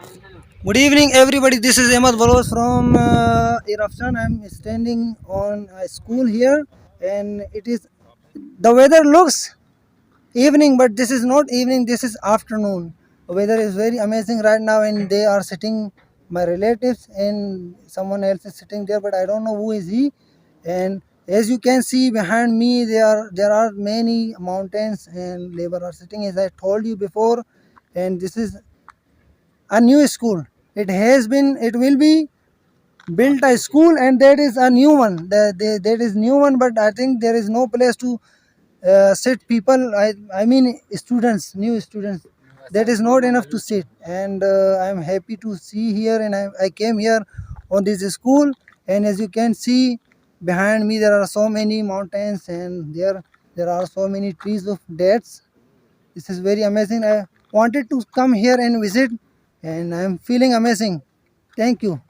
Good evening, everybody. This is Ahmedbel from Irafsan. I'm standing on a school here, and it is the weather looks evening, but this is not evening. This is afternoon. The weather is very amazing right now, and they are sitting. My relatives and someone else is sitting there, but I don't know who is he. And as you can see behind me, there are many mountains, and labor are sitting, as I told you before. And this is a new school. It will be built a school, and that is a new one. That is new one, but I think there is no place to sit people. I mean students, new students. That is not enough to sit, and I am happy to see here. And I came here on this school, and as you can see behind me, there are so many mountains, and there are so many trees of dates. This is very amazing. I wanted to come here and visit, and I am feeling amazing. Thank you.